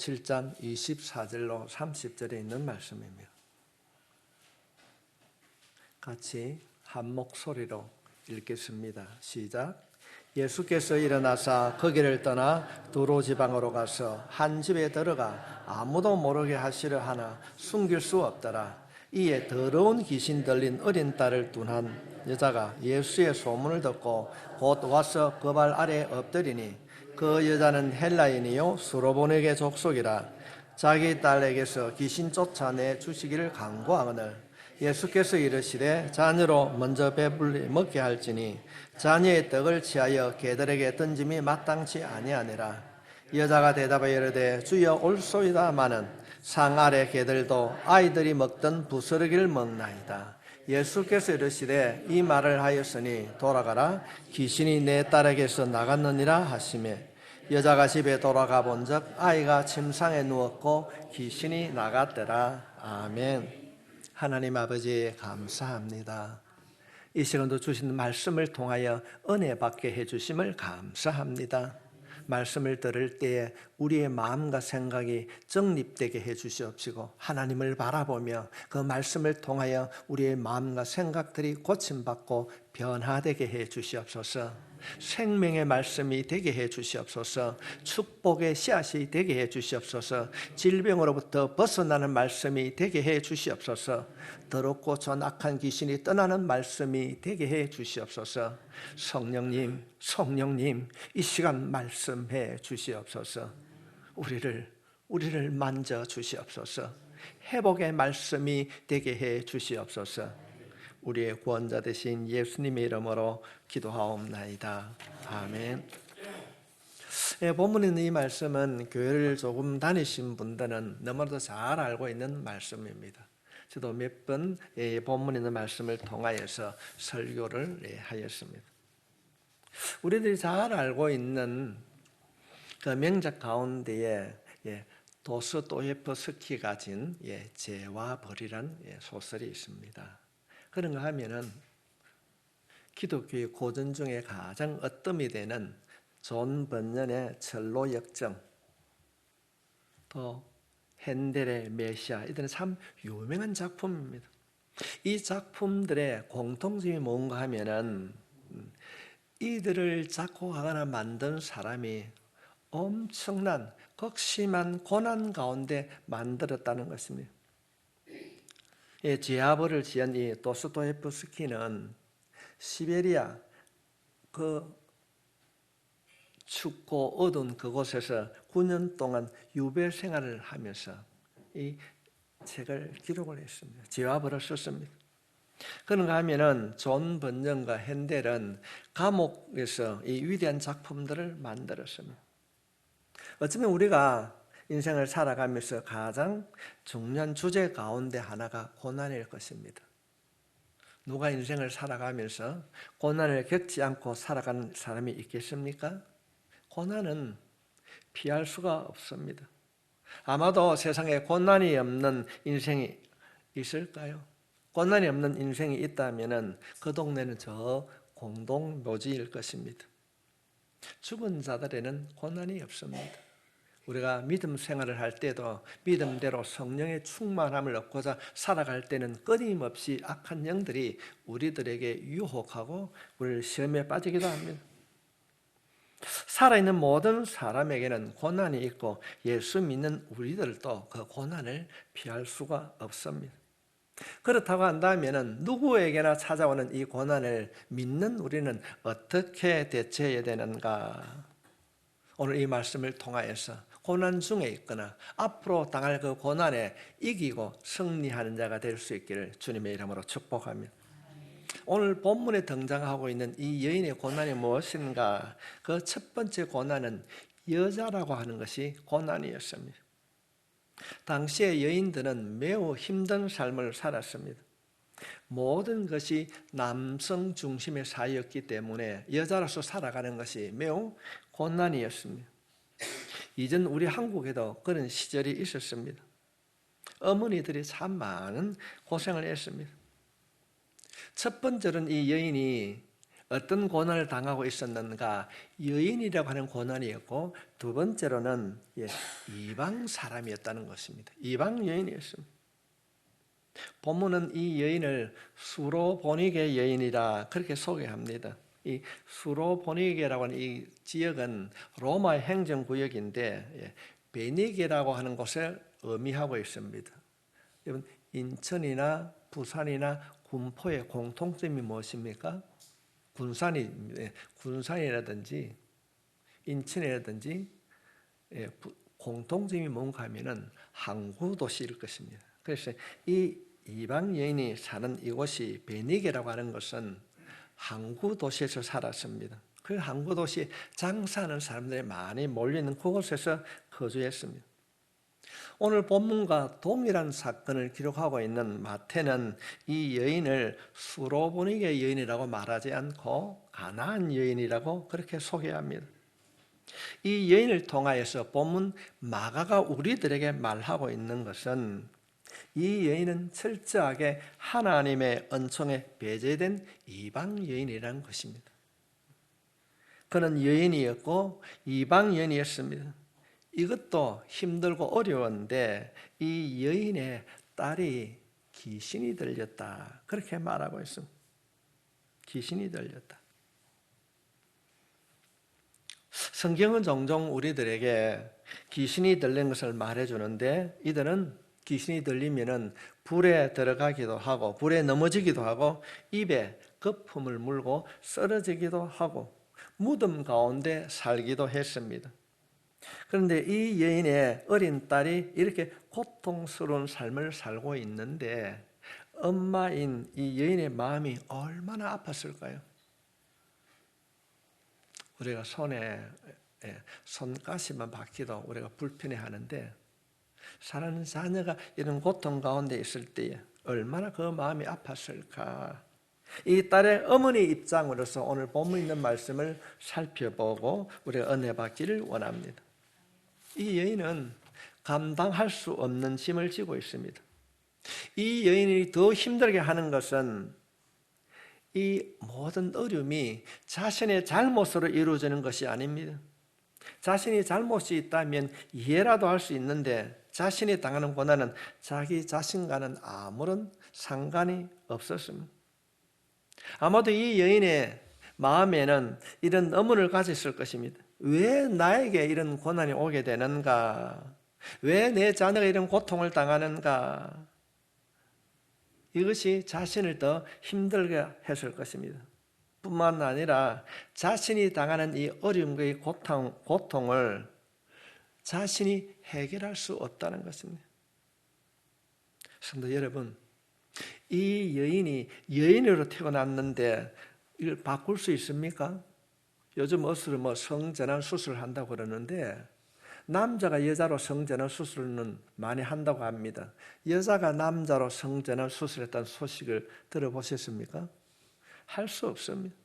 7장 24절로 30절에 있는 말씀입니다. 같이 한 목소리로 읽겠습니다. 시작. 예수께서 일어나사 거기를 떠나 두로 지방으로 가서 한 집에 들어가 아무도 모르게 하시려 하나 숨길 수 없더라. 이에 더러운 귀신 들린 어린 딸을 둔 한 여자가 예수의 소문을 듣고 곧 와서 그 발 아래 엎드리니 그 여자는 헬라인이요 수로보네게 족속이라. 자기 딸에게서 귀신 쫓아내 주시기를 간구하거늘 예수께서 이르시되 자녀로 먼저 배불리 먹게 할지니 자녀의 떡을 취하여 개들에게 던짐이 마땅치 아니하니라. 여자가 대답하여 이르되 주여 올소이다마는 상 아래 개들도 아이들이 먹던 부스러기를 먹나이다. 예수께서 이르시되 이 말을 하였으니 돌아가라 귀신이 내 딸에게서 나갔느니라 하시매 여자가 집에 돌아가 본즉 아이가 침상에 누웠고 귀신이 나갔더라. 아멘. 하나님 아버지 감사합니다. 이 시간도 주신 말씀을 통하여 은혜 받게 해주심을 감사합니다. 말씀을 들을 때에 우리의 마음과 생각이 정립되게 해주시옵시고 하나님을 바라보며 그 말씀을 통하여 우리의 마음과 생각들이 고침받고 변화되게 해주시옵소서. 생명의 말씀이 되게 해주시옵소서. 축복의 씨앗이 되게 해주시옵소서. 질병으로부터 벗어나는 말씀이 되게 해주시옵소서. 더럽고 존악한 귀신이 떠나는 말씀이 되게 해주시옵소서. 성령님, 성령님, 이 시간 말씀해 주시옵소서. 우리를 만져 주시옵소서. 회복의 말씀이 되게 해 주시옵소서. 우리의 구원자 되신 예수님의 이름으로 기도하옵나이다. 아멘. 본문에 있는 이 말씀은 교회를 조금 다니신 분들은 너무나도 잘 알고 있는 말씀입니다. 저도 몇 번 본문에 있는 말씀을 통하여서 설교를 하였습니다. 우리들이 잘 알고 있는 그 명작 가운데에 도스토예프스키가 진 죄와 벌이란 소설이 있습니다. 그런가 하면은 기독교의 고전 중에 가장 으뜸이 되는 존 번연의 철로 역정, 또 핸델의 메시아, 이들은 참 유명한 작품입니다. 이 작품들의 공통점이 뭔가 하면은 이들을 작곡하거나 만든 사람이 엄청난 극심한 고난 가운데 만들었다는 것입니다. 죄와벌을 지은 이 도스토예프스키는 시베리아 그 춥고 어두운 그곳에서 9년 동안 유배 생활을 하면서 이 책을 기록을 했습니다. 죄와벌을 썼습니다. 그런가 하면은 존 번연과 핸델은 감옥에서 이 위대한 작품들을 만들었습니다. 어쩌면 우리가 인생을 살아가면서 가장 중요한 주제 가운데 하나가 고난일 것입니다. 누가 인생을 살아가면서 고난을 겪지 않고 살아가는 사람이 있겠습니까? 고난은 피할 수가 없습니다. 아마도 세상에 고난이 없는 인생이 있을까요? 고난이 없는 인생이 있다면 그 동네는 저 공동묘지일 것입니다. 죽은 자들에는 고난이 없습니다. 우리가 믿음 생활을 할 때도 믿음대로 성령의 충만함을 얻고자 살아갈 때는 끊임없이 악한 영들이 우리들에게 유혹하고 우리를 시험에 빠지기도 합니다. 살아있는 모든 사람에게는 고난이 있고 예수 믿는 우리들도 그 고난을 피할 수가 없습니다. 그렇다고 한다면 누구에게나 찾아오는 이 고난을 믿는 우리는 어떻게 대처해야 되는가? 오늘 이 말씀을 통하여서 고난 중에 있거나 앞으로 당할 그 고난에 이기고 승리하는 자가 될 수 있기를 주님의 이름으로 축복합니다. 오늘 본문에 등장하고 있는 이 여인의 고난이 무엇인가? 그 첫 번째 고난은 여자라고 하는 것이 고난이었습니다. 당시의 여인들은 매우 힘든 삶을 살았습니다. 모든 것이 남성 중심의 사회였기 때문에 여자로서 살아가는 것이 매우 고난이었습니다. 이전 우리 한국에도 그런 시절이 있었습니다. 어머니들이 참 많은 고생을 했습니다. 첫 번째로는 이 여인이 어떤 고난을 당하고 있었는가? 여인이라고 하는 고난이었고, 두 번째로는 이방 사람이었다는 것입니다. 이방 여인이었습니다. 본문은 이 여인을 수로보니게 여인이라 그렇게 소개합니다. 이 수로보니게라고 하는 이 지역은 로마의 행정구역인데 베니게라고 하는 곳을 의미하고 있습니다. 여러분, 인천이나 부산이나 군포의 공통점이 무엇입니까? 군산이라든지 인천이라든지 공통점이 뭔가 하면은 항구 도시일 것입니다. 그래서 이 이방 여인이 사는 이곳이 베니게라고 하는 것은 항구 도시에서 살았습니다. 그 항구 도시에 장사하는 사람들이 많이 몰려있는 그곳에서 거주했습니다. 오늘 본문과 동일한 사건을 기록하고 있는 마태는 이 여인을 수로보니게 여인이라고 말하지 않고 가나안 여인이라고 그렇게 소개합니다. 이 여인을 통하여서 본문 마가가 우리들에게 말하고 있는 것은 이 여인은 철저하게 하나님의 은총에 배제된 이방 여인이라는 것입니다. 그는 여인이었고 이방 여인이었습니다. 이것도 힘들고 어려운데 이 여인의 딸이 귀신이 들렸다, 그렇게 말하고 있습니다. 귀신이 들렸다. 성경은 종종 우리들에게 귀신이 들린 것을 말해주는데, 이들은 귀신이 들리면은 불에 들어가기도 하고 불에 넘어지기도 하고 입에 거품을 물고 쓰러지기도 하고 무덤 가운데 살기도 했습니다. 그런데 이 여인의 어린 딸이 이렇게 고통스러운 삶을 살고 있는데 엄마인 이 여인의 마음이 얼마나 아팠을까요? 우리가 손에 손가시만 박히도 우리가 불편해하는데 사랑하는 자녀가 이런 고통 가운데 있을 때에 얼마나 그 마음이 아팠을까? 이 딸의 어머니 입장으로서 오늘 본문에 있는 말씀을 살펴보고 우리가 은혜 받기를 원합니다. 이 여인은 감당할 수 없는 짐을 지고 있습니다. 이 여인이 더 힘들게 하는 것은 이 모든 어려움이 자신의 잘못으로 이루어지는 것이 아닙니다. 자신이 잘못이 있다면 이해라도 할 수 있는데 자신이 당하는 고난은 자기 자신과는 아무런 상관이 없었습니다. 아마도 이 여인의 마음에는 이런 의문을 가졌을 것입니다. 왜 나에게 이런 고난이 오게 되는가? 왜 내 자녀가 이런 고통을 당하는가? 이것이 자신을 더 힘들게 했을 것입니다. 뿐만 아니라 자신이 당하는 이 어려움과 이 고통을 자신이 해결할 수 없다는 것입니다. 성도 여러분, 이 여인이 여인으로 태어났는데 이걸 바꿀 수 있습니까? 요즘 어스로 성전환 수술을 한다고 그러는데 남자가 여자로 성전환 수술은 많이 한다고 합니다. 여자가 남자로 성전환 수술했다는 소식을 들어보셨습니까? 할 수 없습니다.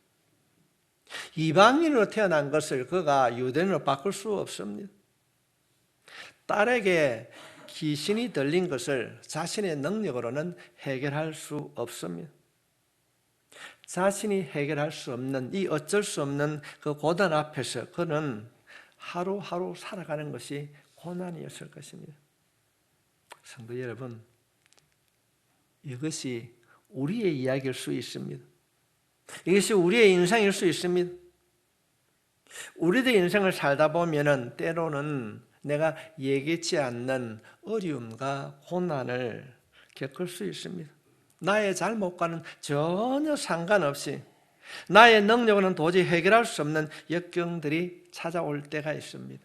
이방인으로 태어난 것을 그가 유대인으로 바꿀 수 없습니다. 딸에게 귀신이 들린 것을 자신의 능력으로는 해결할 수 없습니다. 자신이 해결할 수 없는 이 어쩔 수 없는 그 고난 앞에서 그는 하루하루 살아가는 것이 고난이었을 것입니다. 성도 여러분, 이것이 우리의 이야기일 수 있습니다. 이것이 우리의 인생일 수 있습니다. 우리들 인생을 살다 보면은 때로는 내가 예기치 않는 어려움과 고난을 겪을 수 있습니다. 나의 잘못과는 전혀 상관없이 나의 능력으로는 도저히 해결할 수 없는 역경들이 찾아올 때가 있습니다.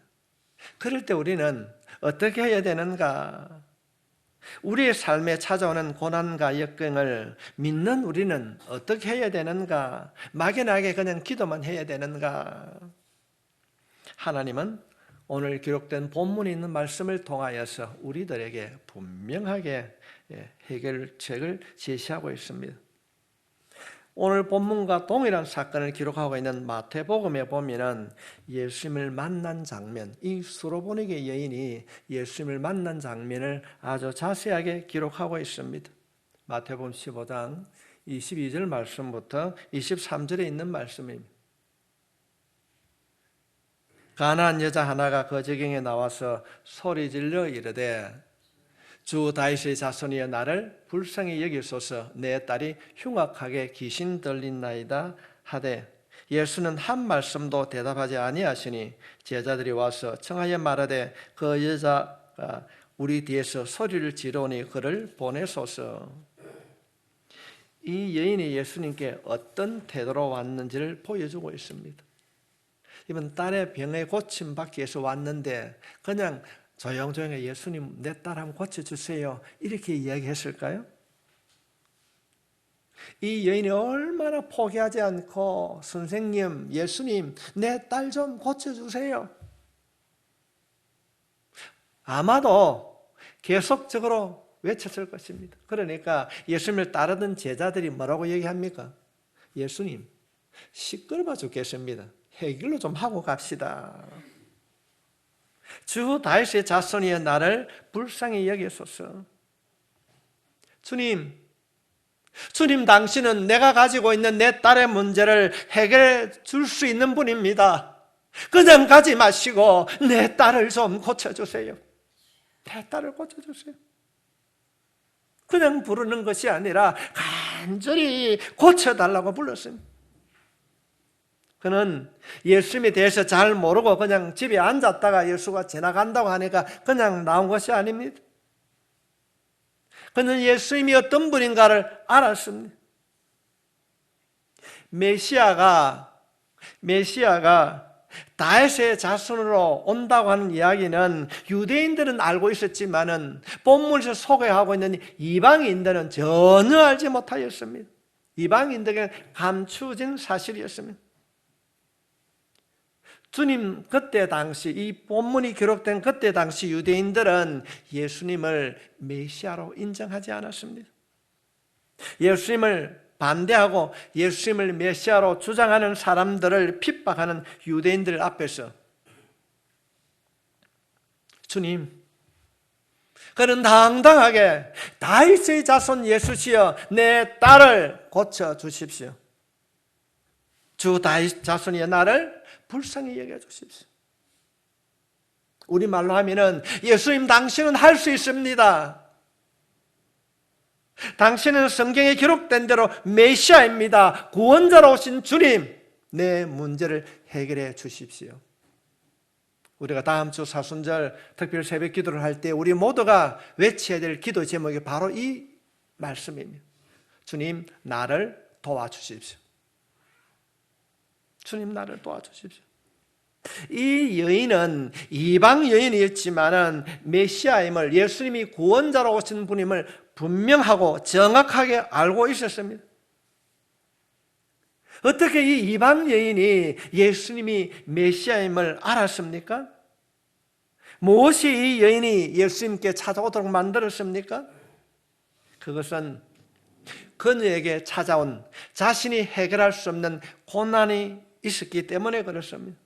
그럴 때 우리는 어떻게 해야 되는가? 우리의 삶에 찾아오는 고난과 역경을 믿는 우리는 어떻게 해야 되는가? 막연하게 그냥 기도만 해야 되는가? 하나님은 오늘 기록된 본문에 있는 말씀을 통하여서 우리들에게 분명하게 해결책을 제시하고 있습니다. 오늘 본문과 동일한 사건을 기록하고 있는 마태복음에 보면은 예수님을 만난 장면, 이 수로보니게 여인이 예수님을 만난 장면을 아주 자세하게 기록하고 있습니다. 마태복음 15장 22절 말씀부터 23절에 있는 말씀입니다. 가나안 여자 하나가 그 지경에 나와서 소리질러 이르되 주 다윗의 자손이여 나를 불쌍히 여기소서 내 딸이 흉악하게 귀신 들린나이다 하되 예수는 한 말씀도 대답하지 아니하시니 제자들이 와서 청하여 말하되 그 여자가 우리 뒤에서 소리를 지르니 그를 보내소서. 이 여인이 예수님께 어떤 태도로 왔는지를 보여주고 있습니다. 이번 딸의 병에 고침받기 위해서 왔는데 그냥 조용조용히 예수님 내 딸 한번 고쳐주세요 이렇게 이야기했을까요? 이 여인이 얼마나 포기하지 않고 선생님, 예수님 내 딸 좀 고쳐주세요. 아마도 계속적으로 외쳤을 것입니다. 그러니까 예수님을 따르던 제자들이 뭐라고 얘기합니까? 예수님 시끄러워 죽겠습니다. 해결로 좀 하고 갑시다. 주 다윗의 자손이여 나를 불쌍히 여기소서. 주님 당신은 내가 가지고 있는 내 딸의 문제를 해결해 줄 수 있는 분입니다. 그냥 가지 마시고 내 딸을 좀 고쳐주세요. 내 딸을 고쳐주세요. 그냥 부르는 것이 아니라 간절히 고쳐달라고 불렀습니다. 그는 예수님에 대해서 잘 모르고 그냥 집에 앉았다가 예수가 지나간다고 하니까 그냥 나온 것이 아닙니다. 그는 예수님이 어떤 분인가를 알았습니다. 메시아가 다윗의 자손으로 온다고 하는 이야기는 유대인들은 알고 있었지만은 본문에서 소개하고 있는 이방인들은 전혀 알지 못하였습니다. 이방인들에게 감추어진 사실이었습니다. 주님 그때 당시 이 본문이 기록된 그때 당시 유대인들은 예수님을 메시아로 인정하지 않았습니다. 예수님을 반대하고 예수님을 메시아로 주장하는 사람들을 핍박하는 유대인들 앞에서 주님 그는 당당하게 다윗의 자손 예수시여 내 딸을 고쳐주십시오. 주 다윗 자손이여 나를 불쌍히 여겨주십시오. 우리말로 하면은 예수님 당신은 할 수 있습니다. 당신은 성경에 기록된 대로 메시아입니다. 구원자로 오신 주님 내 문제를 해결해 주십시오. 우리가 다음 주 사순절 특별 새벽 기도를 할 때 우리 모두가 외쳐야 될 기도 제목이 바로 이 말씀입니다. 주님 나를 도와주십시오. 주님 나를 도와주십시오. 이 여인은 이방 여인이었지만은 메시아임을 예수님이 구원자로 오신 분임을 분명하고 정확하게 알고 있었습니다. 어떻게 이 이방 여인이 예수님이 메시아임을 알았습니까? 무엇이 이 여인이 예수님께 찾아오도록 만들었습니까? 그것은 그녀에게 찾아온 자신이 해결할 수 없는 고난이 있었기 때문에 그렇습니다.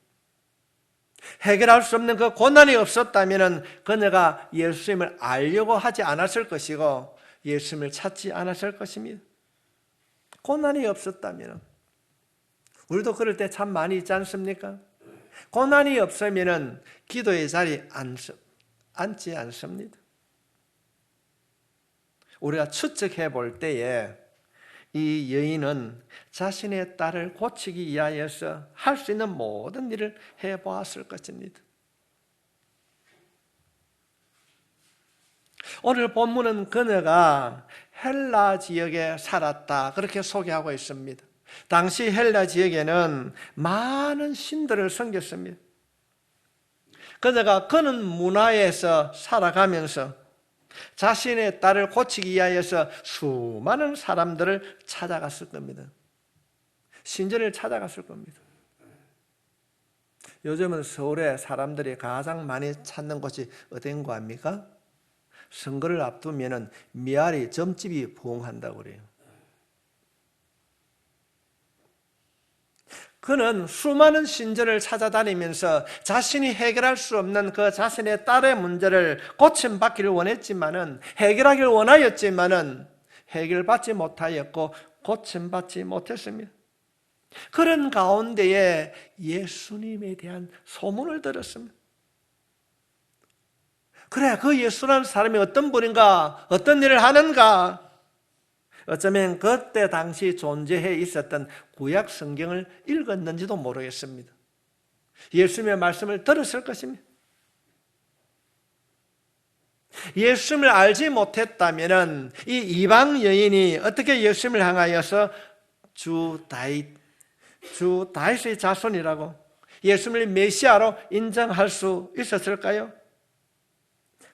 해결할 수 없는 그 고난이 없었다면 그녀가 예수님을 알려고 하지 않았을 것이고 예수님을 찾지 않았을 것입니다. 고난이 없었다면 우리도 그럴 때 참 많이 있지 않습니까? 고난이 없으면 기도의 자리에 앉지 않습니다. 우리가 추측해 볼 때에 이 여인은 자신의 딸을 고치기 위하여서 할 수 있는 모든 일을 해보았을 것입니다. 오늘 본문은 그녀가 헬라 지역에 살았다 그렇게 소개하고 있습니다. 당시 헬라 지역에는 많은 신들을 섬겼습니다. 그녀가 그런 문화에서 살아가면서 자신의 딸을 고치기 위하여서 수많은 사람들을 찾아갔을 겁니다. 신전을 찾아갔을 겁니다. 요즘은 서울에 사람들이 가장 많이 찾는 곳이 어딘 거 압니까? 선거를 앞두면 미아리 점집이 부흥한다고 그래요. 그는 수많은 신전을 찾아다니면서 자신이 해결할 수 없는 그 자신의 딸의 문제를 고침받기를 원했지만은 해결하기를 원하였지만은 해결받지 못하였고 고침받지 못했습니다. 그런 가운데에 예수님에 대한 소문을 들었습니다. 그래, 그 예수라는 사람이 어떤 분인가, 어떤 일을 하는가. 어쩌면 그때 당시 존재해 있었던 구약 성경을 읽었는지도 모르겠습니다. 예수님의 말씀을 들었을 것입니다. 예수님을 알지 못했다면 이 이방 여인이 어떻게 예수님을 향하여서 주 다윗의 자손이라고 예수님을 메시아로 인정할 수 있었을까요?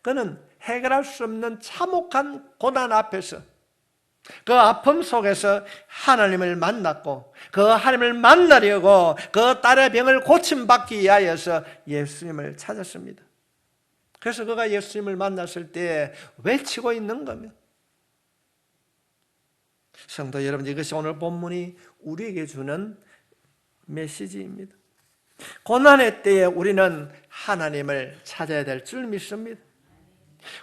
그는 해결할 수 없는 참혹한 고난 앞에서, 그 아픔 속에서 하나님을 만났고, 그 하나님을 만나려고 그 딸의 병을 고침받기 위하여서 예수님을 찾았습니다. 그래서 그가 예수님을 만났을 때 외치고 있는 겁니다. 성도 여러분, 이것이 오늘 본문이 우리에게 주는 메시지입니다. 고난의 때에 우리는 하나님을 찾아야 될 줄 믿습니다.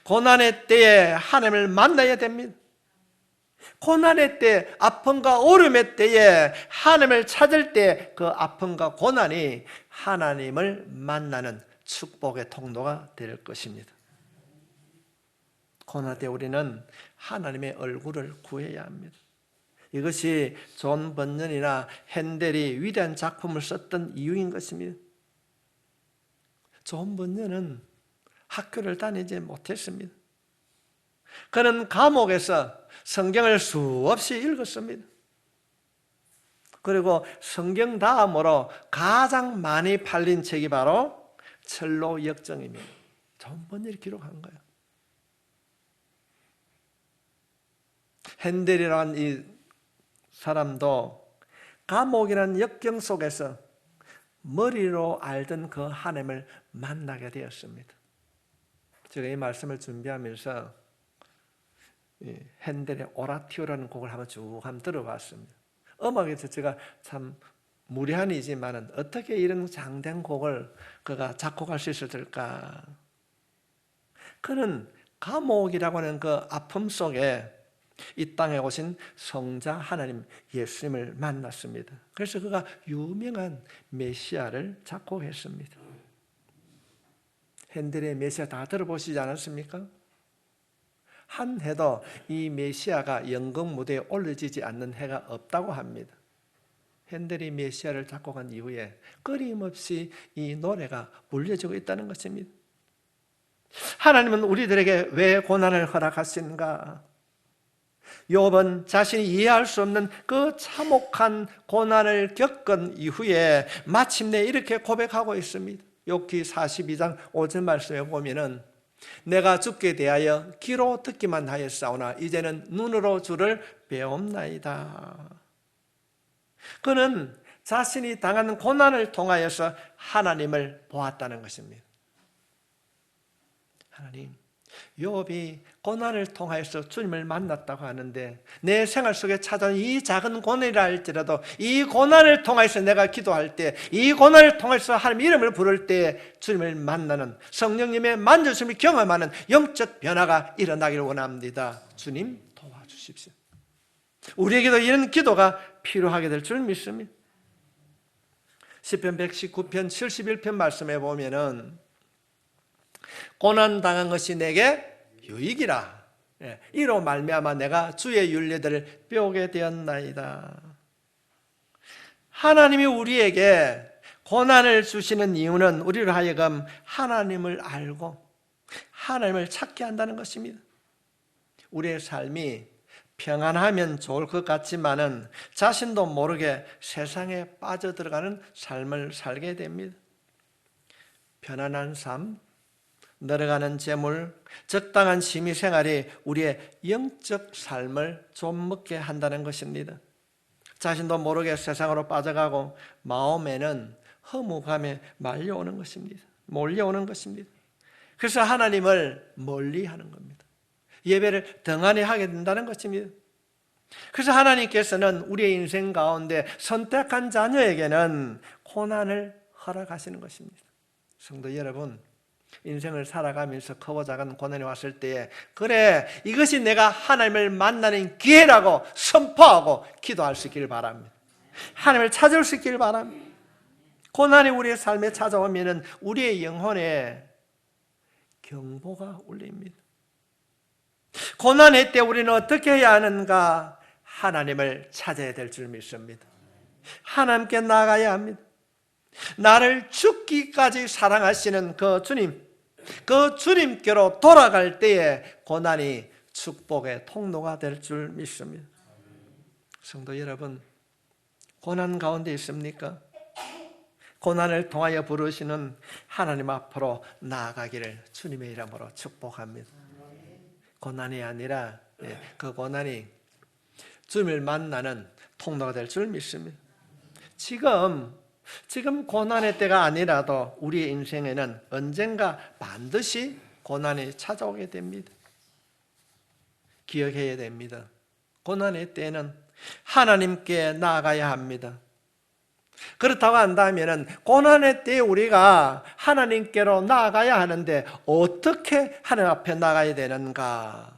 고난의 때에 하나님을 만나야 됩니다. 고난의 때, 아픔과 어려움의 때에 하나님을 찾을 때 그 아픔과 고난이 하나님을 만나는 축복의 통로가 될 것입니다. 고난 때 우리는 하나님의 얼굴을 구해야 합니다. 이것이 존 번연이나 핸델이 위대한 작품을 썼던 이유인 것입니다. 존 번연은 학교를 다니지 못했습니다. 그는 감옥에서 성경을 수없이 읽었습니다. 그리고 성경 다음으로 가장 많이 팔린 책이 바로 철로 역정입니다. 존 번연이 기록한 거예요. 핸델이라는 이 사람도 감옥이라는 역경 속에서 머리로 알던 그 하나님을 만나게 되었습니다. 제가 이 말씀을 준비하면서 핸델의 오라티오라는 곡을 한번 들어봤습니다. 음악에서 제가 참 무례한이지만 어떻게 이런 장된 곡을 그가 작곡할 수 있었을까? 그는 감옥이라고 하는 그 아픔 속에 이 땅에 오신 성자 하나님 예수님을 만났습니다. 그래서 그가 유명한 메시아를 작곡했습니다. 핸델의 메시아 다 들어보시지 않았습니까? 한 해도 이 메시아가 연극 무대에 올려지지 않는 해가 없다고 합니다. 핸델이 메시아를 작곡한 이후에 끊임없이 이 노래가 불려지고 있다는 것입니다. 하나님은 우리들에게 왜 고난을 허락하시는가? 욥은 자신이 이해할 수 없는 그 참혹한 고난을 겪은 이후에 마침내 이렇게 고백하고 있습니다. 욥기 42장 5절 말씀에 보면은 내가 주께 대하여 귀로 듣기만 하였사오나 이제는 눈으로 주를 배움나이다. 그는 자신이 당하는 고난을 통하여서 하나님을 보았다는 것입니다. 하나님, 욥이 고난을 통하여서 주님을 만났다고 하는데 내 생활 속에 찾아온 이 작은 고난이라 할지라도 이 고난을 통해서 내가 기도할 때, 이 고난을 통해서 하나님 이름을 부를 때 주님을 만나는 성령님의 만져주심을 경험하는 영적 변화가 일어나기를 원합니다. 주님 도와주십시오. 우리에게도 이런 기도가 필요하게 될 줄 믿습니다. 시편 119편 71편 말씀에 보면은 고난당한 것이 내게 유익이라. 이로 말미암아 내가 주의 윤례들을 배우게 되었나이다. 하나님이 우리에게 고난을 주시는 이유는 우리를 하여금 하나님을 알고 하나님을 찾게 한다는 것입니다. 우리의 삶이 평안하면 좋을 것 같지만은 자신도 모르게 세상에 빠져들어가는 삶을 살게 됩니다. 편안한 삶, 늘어가는 재물, 적당한 취미생활이 우리의 영적 삶을 좀 먹게 한다는 것입니다. 자신도 모르게 세상으로 빠져가고 마음에는 허무감에 몰려오는 것입니다. 그래서 하나님을 멀리하는 겁니다. 예배를 등한히 하게 된다는 것입니다. 그래서 하나님께서는 우리의 인생 가운데 선택한 자녀에게는 고난을 허락하시는 것입니다. 성도 여러분, 인생을 살아가면서 크고 작은 고난이 왔을 때에 그래, 이것이 내가 하나님을 만나는 기회라고 선포하고 기도할 수 있기를 바랍니다. 하나님을 찾을 수 있기를 바랍니다. 고난이 우리의 삶에 찾아오면 우리의 영혼에 경보가 울립니다. 고난의 때 우리는 어떻게 해야 하는가? 하나님을 찾아야 될 줄 믿습니다. 하나님께 나가야 합니다. 나를 죽기까지 사랑하시는 그 주님, 그 주님께로 돌아갈 때에 고난이 축복의 통로가 될 줄 믿습니다. 성도 여러분, 고난 가운데 있습니까? 고난을 통하여 부르시는 하나님 앞으로 나아가기를 주님의 이름으로 축복합니다. 고난이 아니라 그 고난이 주님을 만나는 통로가 될 줄 믿습니다. 지금 고난의 때가 아니라도 우리의 인생에는 언젠가 반드시 고난이 찾아오게 됩니다. 기억해야 됩니다. 고난의 때는 하나님께 나아가야 합니다. 그렇다고 한다면 고난의 때에 우리가 하나님께로 나아가야 하는데 어떻게 하나님 앞에 나가야 되는가?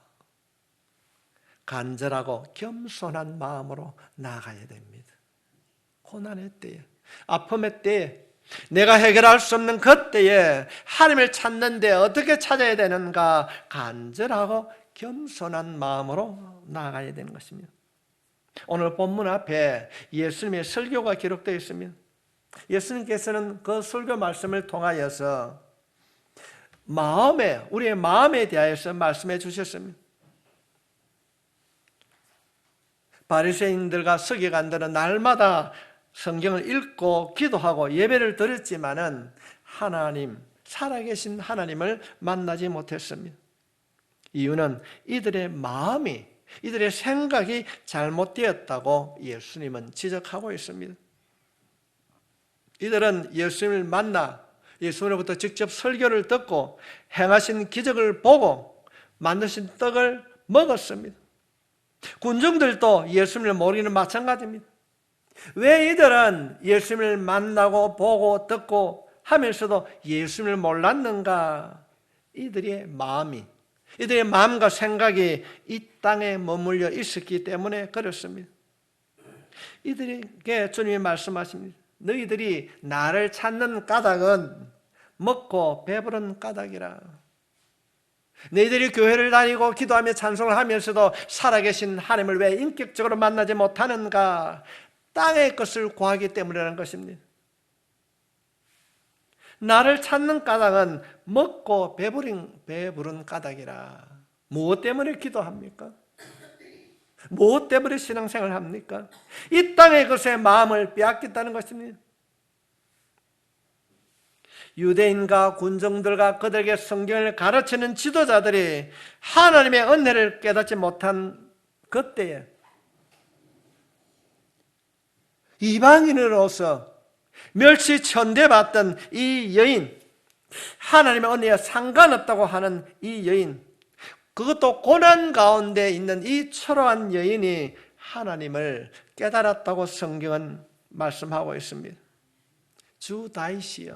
간절하고 겸손한 마음으로 나아가야 됩니다. 고난의 때에, 아픔의 때에, 내가 해결할 수 없는 그때에 하나님을 찾는데 어떻게 찾아야 되는가? 간절하고 겸손한 마음으로 나아가야 되는 것입니다. 오늘 본문 앞에 예수님의 설교가 기록되어 있습니다. 예수님께서는 그 설교 말씀을 통하여서 우리의 마음에 대하여서 말씀해 주셨습니다. 바리새인들과 서기관들은 날마다 성경을 읽고 기도하고 예배를 드렸지만은 살아계신 하나님을 만나지 못했습니다. 이유는 이들의 생각이 잘못되었다고 예수님은 지적하고 있습니다. 이들은 예수님을 만나 예수님으로부터 직접 설교를 듣고 행하신 기적을 보고 만드신 떡을 먹었습니다. 군중들도 예수님을 모르기는 마찬가지입니다. 왜 이들은 예수님을 만나고 보고 듣고 하면서도 예수님을 몰랐는가? 이들의 마음과 생각이 이 땅에 머물러 있었기 때문에 그렇습니다. 이들에게 주님이 말씀하십니다. 너희들이 나를 찾는 까닭은 먹고 배부른 까닭이라. 너희들이 교회를 다니고 기도하며 찬송을 하면서도 살아계신 하나님을 왜 인격적으로 만나지 못하는가? 땅의 것을 구하기 때문이라는 것입니다. 나를 찾는 까닭은 먹고 배부른 까닭이라. 무엇 때문에 기도합니까? 무엇 때문에 신앙생활을 합니까? 이 땅의 것에 마음을 빼앗겼다는 것입니다. 유대인과 군중들과 그들에게 성경을 가르치는 지도자들이 하나님의 은혜를 깨닫지 못한 그때에 이방인으로서 멸시천대받던 이 여인, 하나님의 은혜와 상관없다고 하는 이 여인, 그것도 고난 가운데 있는 이 초라한 여인이 하나님을 깨달았다고 성경은 말씀하고 있습니다. 주 다윗의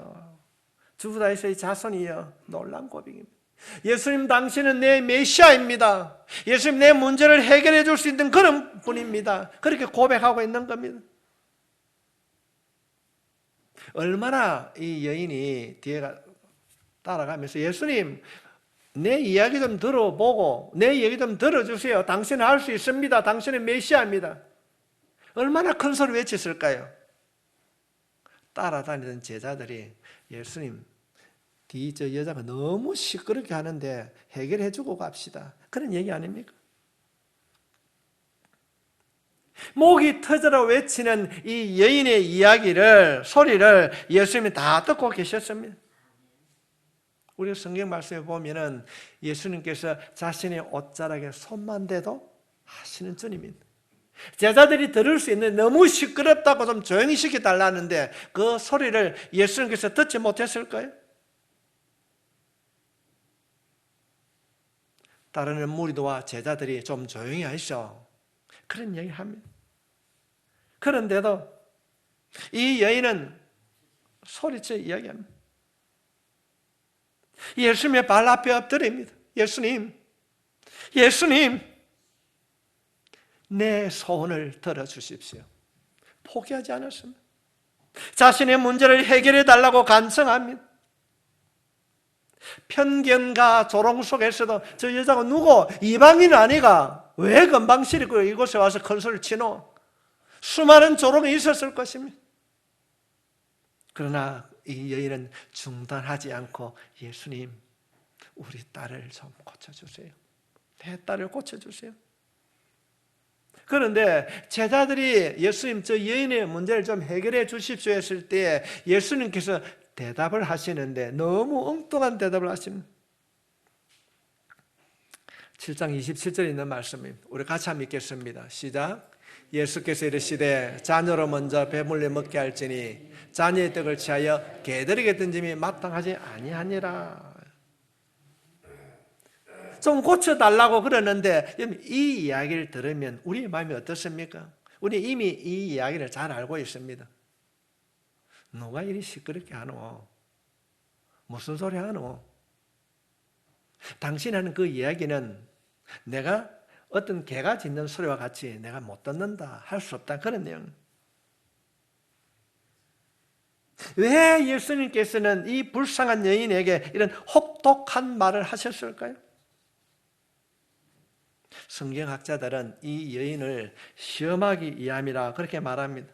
자손이여, 놀라운 고백입니다. 예수님, 당신은 내 메시아입니다. 예수님, 내 문제를 해결해 줄 수 있는 그런 분입니다. 그렇게 고백하고 있는 겁니다. 얼마나 이 여인이 뒤에 따라가면서 예수님, 내 이야기 좀 들어보고 내 얘기 좀 들어주세요. 당신은 할 수 있습니다. 당신은 메시아입니다. 얼마나 큰 소리 외쳤을까요? 따라다니던 제자들이 예수님, 저 여자가 너무 시끄럽게 하는데 해결해 주고 갑시다. 그런 얘기 아닙니까? 목이 터져라 외치는 이 여인의 소리를 예수님이 다 듣고 계셨습니다. 우리 성경 말씀에 보면은 예수님께서 자신의 옷자락에 손만 대도 하시는 주님입니다. 제자들이 들을 수 있는 너무 시끄럽다고 좀 조용히 시켜달라는데 그 소리를 예수님께서 듣지 못했을까요? 따르는 무리도와 제자들이 좀 조용히 하시오, 그런 얘기를 합니다. 그런데도 이 여인은 소리쳐 이야기합니다. 예수님의 발 앞에 엎드립니다. 예수님, 내 소원을 들어주십시오. 포기하지 않았습니다. 자신의 문제를 해결해 달라고 간청합니다. 편견과 조롱 속에서도 저 여자가 누구 이방인 아니가? 왜 건방지게 이곳에 와서 큰 소리를 치노? 수많은 조롱이 있었을 것입니다. 그러나 이 여인은 중단하지 않고 예수님, 우리 딸을 좀 고쳐주세요. 내 딸을 고쳐주세요. 그런데 제자들이 예수님 저 여인의 문제를 좀 해결해 주십시오 했을 때 예수님께서 대답을 하시는데 너무 엉뚱한 대답을 하십니다. 7장 27절에 있는 말씀입니다. 우리 같이 한번 읽겠습니다. 시작. 예수께서 이르시되 자녀로 먼저 배불리 먹게 할지니 자녀의 떡을 취하여 개들에게 던짐이 마땅하지 아니하니라. 좀 고쳐달라고 그러는데 이 이야기를 들으면 우리의 마음이 어떻습니까? 우리 이미 이 이야기를 잘 알고 있습니다. 누가 이리 시끄럽게 하노? 무슨 소리 하노? 당신 하는 그 이야기는 내가 어떤 개가 짖는 소리와 같이 내가 못 듣는다, 할 수 없다, 그런 내용. 왜 예수님께서는 이 불쌍한 여인에게 이런 혹독한 말을 하셨을까요? 성경학자들은 이 여인을 시험하기 위함이라 그렇게 말합니다.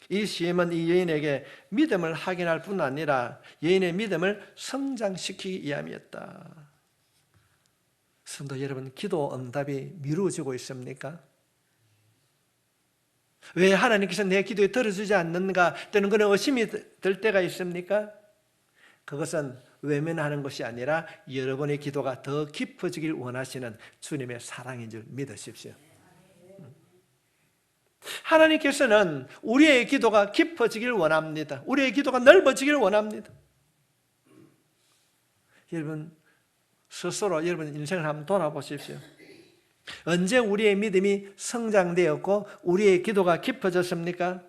이 시험은 이 여인에게 믿음을 확인할 뿐 아니라 여인의 믿음을 성장시키기 위함이었다. 성도 여러분, 기도 응답이 미루어지고 있습니까? 왜 하나님께서 내 기도에 들어주지 않는가 또는 그런 의심이 들 때가 있습니까? 그것은 외면하는 것이 아니라 여러분의 기도가 더 깊어지길 원하시는 주님의 사랑인 줄 믿으십시오. 하나님께서는 우리의 기도가 깊어지길 원합니다. 우리의 기도가 넓어지길 원합니다. 여러분 스스로 여러분 인생을 한번 돌아보십시오. 언제 우리의 믿음이 성장되었고 우리의 기도가 깊어졌습니까?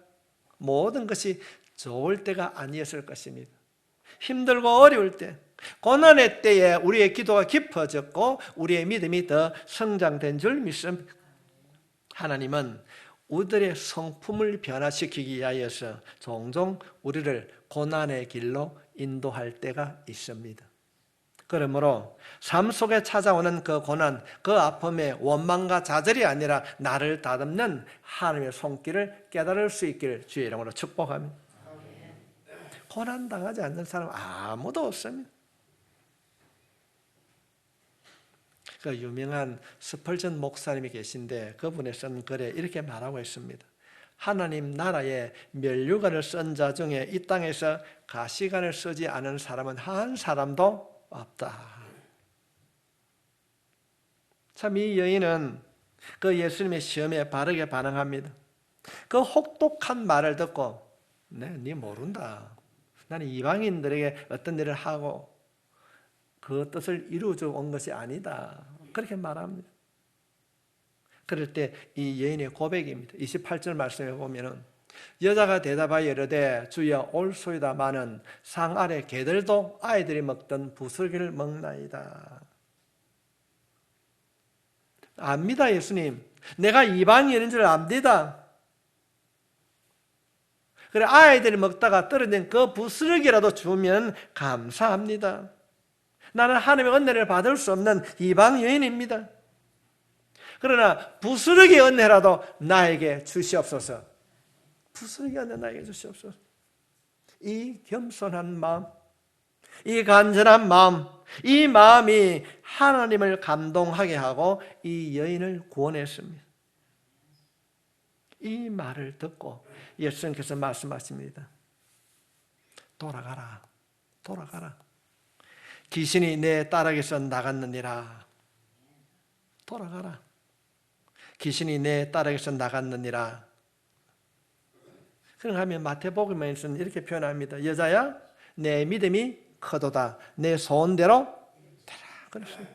모든 것이 좋을 때가 아니었을 것입니다. 힘들고 어려울 때, 고난의 때에 우리의 기도가 깊어졌고 우리의 믿음이 더 성장된 줄 믿습니다. 하나님은 우리들의 성품을 변화시키기 위하여서 종종 우리를 고난의 길로 인도할 때가 있습니다. 그러므로 삶 속에 찾아오는 그 고난, 그 아픔의 원망과 좌절이 아니라 나를 다듬는 하나님의 손길을 깨달을 수 있기를 주의 이름으로 축복합니다. 고난 당하지 않는 사람 아무도 없습니다. 그 유명한 스펄전 목사님이 계신데 그분의 쓴 글에 이렇게 말하고 있습니다. 하나님 나라에 면류관을 쓴 자 중에 이 땅에서 가시관을 쓰지 않은 사람은 한 사람도 없다. 참 이 여인은 그 예수님의 시험에 바르게 반응합니다. 그 혹독한 말을 듣고 네 모른다. 나는 이방인들에게 어떤 일을 하고 그 뜻을 이루어져 온 것이 아니다. 그렇게 말합니다. 그럴 때 이 여인의 고백입니다. 28절 말씀에 보면은 여자가 대답하여 이르되 주여 올소이다마는 상 아래 개들도 아이들이 먹던 부스러기를 먹나이다. 압니다 예수님. 내가 이방인인 줄 압니다. 그래 아이들이 먹다가 떨어진 그 부스러기라도 주면 감사합니다. 나는 하나님의 은혜를 받을 수 없는 이방 여인입니다. 그러나 부스러기 은혜라도 나에게 주시옵소서. 부스러기 은혜 나에게 주시옵소서. 이 겸손한 마음, 이 간절한 마음, 이 마음이 하나님을 감동하게 하고 이 여인을 구원했습니다. 이 말을 듣고 예수님께서 말씀하십니다. 돌아가라, 돌아가라. 귀신이 내 딸에게서 나갔느니라. 돌아가라. 귀신이 내 딸에게서 나갔느니라. 그러면 마태복음에서는 이렇게 표현합니다. 여자야, 내 믿음이 크도다. 내 소원대로 되라. 그렇습니다.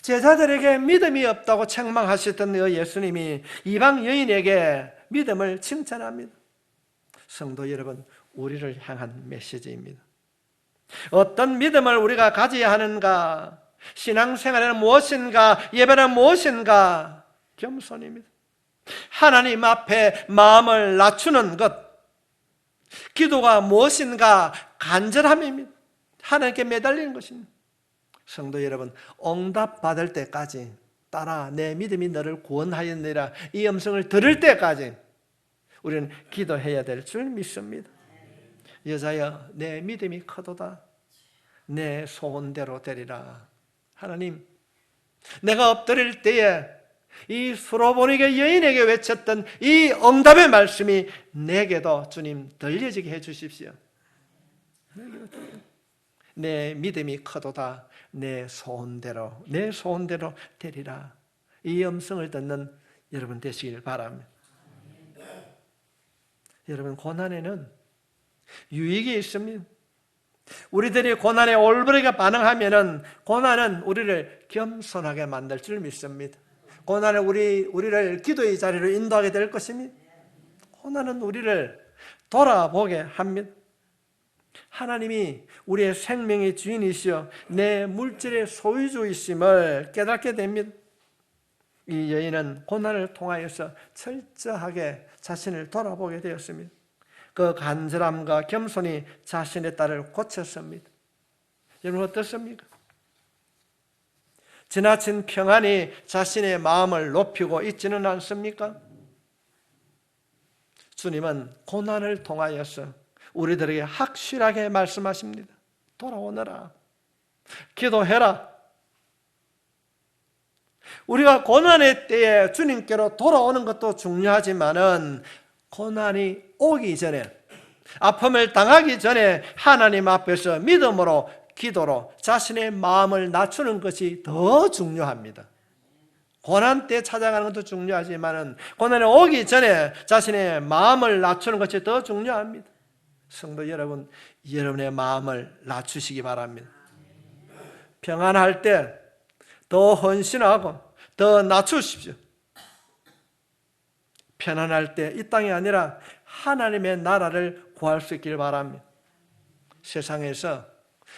제자들에게 믿음이 없다고 책망하셨던 예수님이 이방 여인에게 믿음을 칭찬합니다. 성도 여러분, 우리를 향한 메시지입니다. 어떤 믿음을 우리가 가져야 하는가? 신앙생활에는 무엇인가? 예배는 무엇인가? 겸손입니다. 하나님 앞에 마음을 낮추는 것. 기도가 무엇인가? 간절함입니다. 하나님께 매달리는 것입니다. 성도 여러분, 응답 받을 때까지 따라 내 믿음이 너를 구원하였느니라 이 음성을 들을 때까지 우리는 기도해야 될 줄 믿습니다. 여자여 내 믿음이 커도다 내 소원대로 되리라. 하나님, 내가 엎드릴 때에 이 수로보니게 여인에게 외쳤던 이 응답의 말씀이 내게도 주님 들려지게 해 주십시오. 내 믿음이 커도다 내 소원대로 되리라. 이 음성을 듣는 여러분 되시길 바랍니다. 여러분, 고난에는 유익이 있습니다. 우리들이 고난에 올바르게 반응하면은 고난은 우리를 겸손하게 만들 줄 믿습니다. 고난은 우리를 기도의 자리로 인도하게 될 것입니다. 고난은 우리를 돌아보게 합니다. 하나님이 우리의 생명의 주인이시여 내 물질의 소유주이심을 깨닫게 됩니다. 이 여인은 고난을 통하여서 철저하게 자신을 돌아보게 되었습니다. 그 간절함과 겸손이 자신의 딸을 고쳤습니다. 여러분 어떻습니까? 지나친 평안이 자신의 마음을 높이고 있지는 않습니까? 주님은 고난을 통하여서 우리들에게 확실하게 말씀하십니다. 돌아오너라. 기도해라. 우리가 고난의 때에 주님께로 돌아오는 것도 중요하지만은 고난이 오기 전에, 아픔을 당하기 전에 하나님 앞에서 믿음으로, 기도로 자신의 마음을 낮추는 것이 더 중요합니다. 고난 때 찾아가는 것도 중요하지만은 고난이 오기 전에 자신의 마음을 낮추는 것이 더 중요합니다. 성도 여러분, 여러분의 마음을 낮추시기 바랍니다. 평안할 때 더 헌신하고 더 낮추십시오. 편안할 때 이 땅이 아니라 하나님의 나라를 구할 수 있길 바랍니다. 세상에서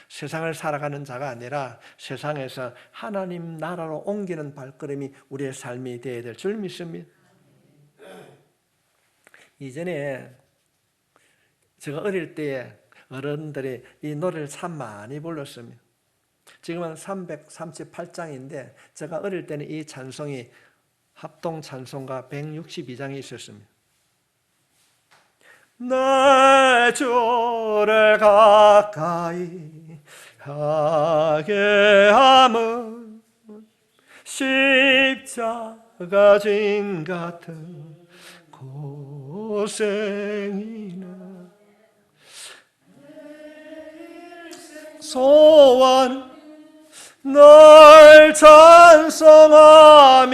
세상을 살아가는 자가 아니라 세상에서 하나님 나라로 옮기는 발걸음이 우리의 삶이 되어야 될 줄 믿습니다. 이전에 제가 어릴 때에 어른들이 이 노래를 참 많이 불렀습니다. 지금은 338장인데 제가 어릴 때는 이 찬송이 합동 찬송가 162장이 있었습니다. 내 주를 가까이 하게 함은 십자가 짐 같은 고생이나 소원 널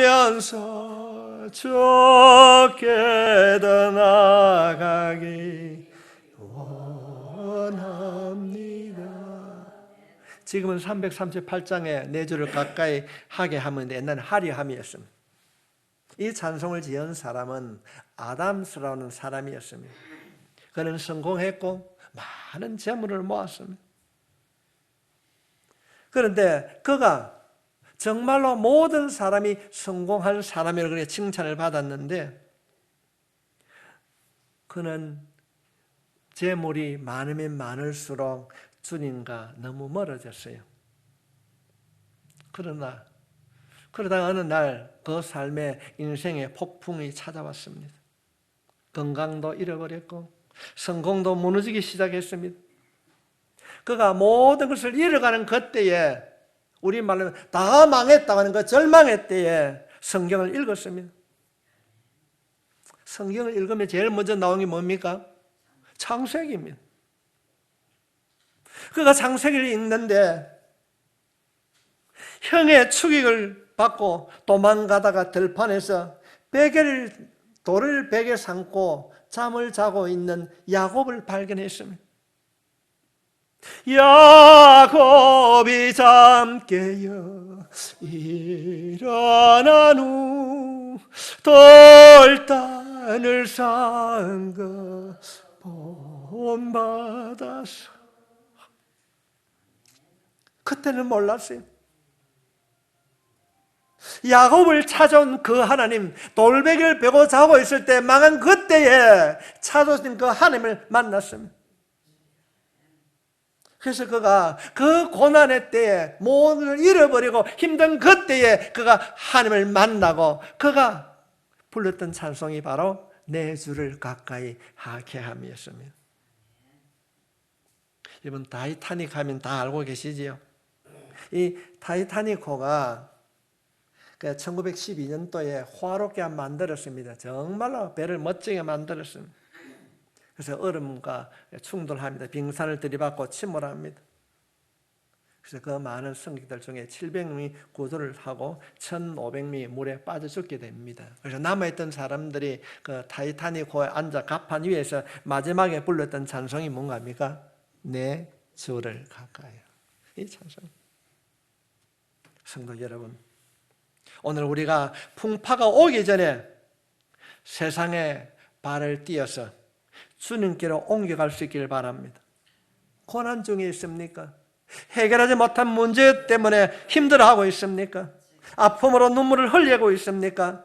찬송하면서 좋게 더 나아가기 원합니다. 지금은 338장에 내 주를 가까이 하게 하면 옛날에 하리함이었습니다. 이 찬송을 지은 사람은 아담스라는 사람이었습니다. 그는 성공했고 많은 재물을 모았습니다. 그런데 그가 정말로 모든 사람이 성공한 사람이라고 그렇게 칭찬을 받았는데 그는 재물이 많으면 많을수록 주님과 너무 멀어졌어요. 그러다가 어느 날 그 삶의 인생의 폭풍이 찾아왔습니다. 건강도 잃어버렸고 성공도 무너지기 시작했습니다. 그가 모든 것을 잃어가는 그때에 우리말로 다 망했다고 하는 그 절망의 때에 성경을 읽었습니다. 성경을 읽으면 제일 먼저 나온 게 뭡니까? 창세기입니다. 그가 창세기를 읽는데 형의 추격을 받고 도망가다가 들판에서 돌을 베개 삼고 잠을 자고 있는 야곱을 발견했습니다. 야곱이 잠 깨어 일어난 후 돌단을 쌓은 것 본받아서 그때는 몰랐어요. 야곱을 찾아온 그 하나님, 돌베개를 베고 자고 있을 때 망한 그때에 찾아오신 그 하나님을 만났습니다. 그래서 그가 그 고난의 때에 모든 걸 잃어버리고 힘든 그때에 그가 하나님을 만나고 그가 불렀던 찬송이 바로 내 주를 가까이 하게 함이었습니다. 여러분, 타이타닉 하면 다 알고 계시지요? 이 타이타닉호가 1912년도에 화롭게 만들었습니다. 정말로 배를 멋지게 만들었습니다. 그래서 얼음과 충돌합니다. 빙산을 들이받고 침몰합니다. 그래서 그 많은 승객들 중에 700명이 구조를 하고 1,500명이 물에 빠져 죽게 됩니다. 그래서 남아있던 사람들이 그 타이타닉호에 앉아 갑판 위에서 마지막에 불렀던 찬송이 뭔가입니까? 내 주를 가까이. 이 찬송. 성도 여러분, 오늘 우리가 풍파가 오기 전에 세상에 발을 띄어서 주님께로 옮겨갈 수 있기를 바랍니다. 고난 중에 있습니까? 해결하지 못한 문제 때문에 힘들어하고 있습니까? 아픔으로 눈물을 흘리고 있습니까?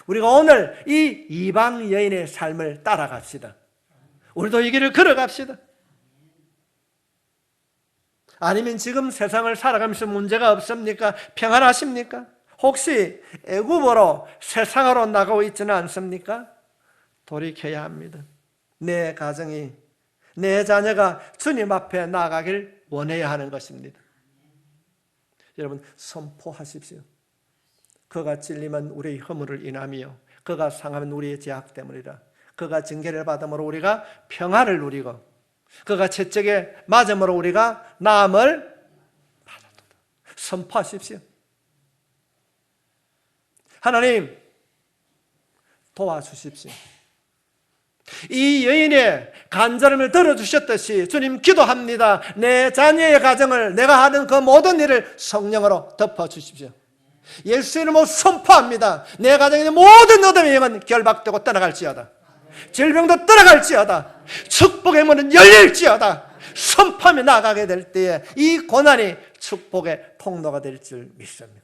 우리가 오늘 이 이방 여인의 삶을 따라갑시다. 우리도 이 길을 걸어갑시다. 아니면 지금 세상을 살아가면서 문제가 없습니까? 평안하십니까? 혹시 애굽으로 세상으로 나가고 있지는 않습니까? 돌이켜야 합니다. 내 가정이, 내 자녀가 주님 앞에 나가길 원해야 하는 것입니다. 여러분, 선포하십시오. 그가 찔리면 우리의 허물을 인함이요 그가 상하면 우리의 죄악 때문이라. 그가 징계를 받음으로 우리가 평안을 누리고 그가 채찍에 맞음으로 우리가 나음을 받았도다. 선포하십시오. 하나님, 도와주십시오. 이 여인의 간절함을 들어주셨듯이 주님 기도합니다. 내 자녀의 가정을, 내가 하는 그 모든 일을 성령으로 덮어주십시오. 예수 이름으로 선포합니다. 내 가정의 모든 어둠의 영은 결박되고 떠나갈지어다. 질병도 떠나갈지어다. 축복의 문은 열릴지어다. 선포하며 나가게 될 때에 이 고난이 축복의 통로가 될 줄 믿습니다.